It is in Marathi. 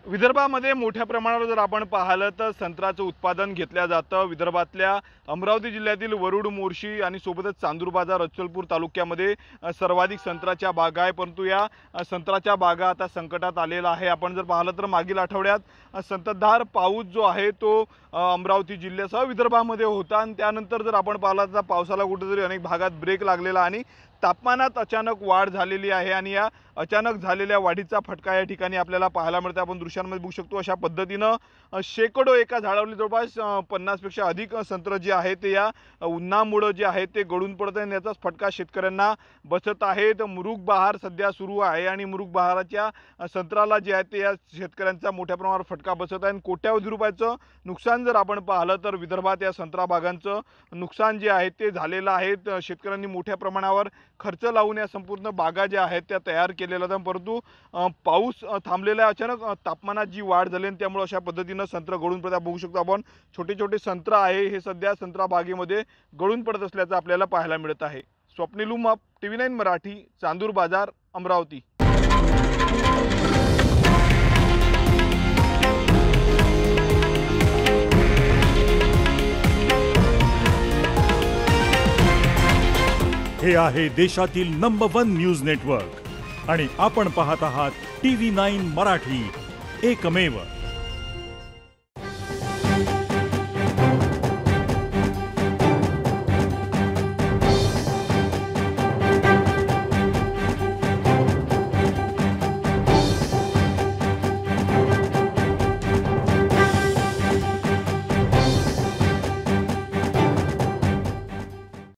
विदर्भामध्ये मोठ्या प्रमाणावर जर आपण पाहिलं तर संत्र्याचं उत्पादन घेतलं जातं। विदर्भातल्या अमरावती जिल्ह्यातील वरुड, मोर्शी आणि सोबतच चांदूर बाजार, अचलपूर तालुक्यामध्ये सर्वाधिक संत्र्याच्या बागा आहे। परंतु या संत्र्याच्या बागा आता संकटात आलेला आहे। आपण जर पाहिलं तर मागील आठवड्यात संततधार पाऊस जो आहे तो अमरावती जिल्ह्यासह विदर्भामध्ये होता आणि त्यानंतर जर आपण पाहिलं तर पावसाला कुठेतरी अनेक भागात ब्रेक लागलेला आणि तापमानात अचानक वाढ झालेली आहे आणि या अचानक झालेल्या वाढीचा फटका या ठिकाणी आपल्याला पाहायला मिळतो। आपण दृश्यांमध्ये बघू शकतो अशा पद्धतीनं शेकडो एका झाडावरती जवळपास 50 पेक्षा अधिक संत्र जे आहे ते या उन्हामुळे जे आहे ते गळून पडत आहे। याचाच फटका शेतकऱ्यांना बसत आहे। तर मुरुग बहार सध्या सुरू आहे आणि मुरुग बहाराच्या संत्राला जे आहे ते या शेतकऱ्यांचा मोठ्या प्रमाणावर फटका बसत आहे आणि कोट्यावधी रुपयाचं नुकसान जर आपण पाहिलं तर विदर्भात या संत्रा बागांचं नुकसान जे आहे ते झालेलं आहे। शेतकऱ्यांनी मोठ्या प्रमाणावर खर्च लावून या संपूर्ण बागा ज्या आहेत त्या तयार केलेल्या आहेत। परंतु पाऊस थांबलेला अचानक तापमानात जी वाढ झाली आणि त्यामुळे अशा पद्धतीनं संत्र गळून पडत बघू शकतो आपण। छोटे छोटे संत्र आहे हे सध्या संत्रा बागेमध्ये गळून पडत असल्याचं आपल्याला पाहायला मिळत आहे। स्वप्नील उमाप, TV9 मराठी, चांदूर बाजार, अमरावती। हे आहे देशातील नंबर 1 न्यूज नेटवर्क आणि आपण पाहत आहात TV9 मराठी, एकमेव।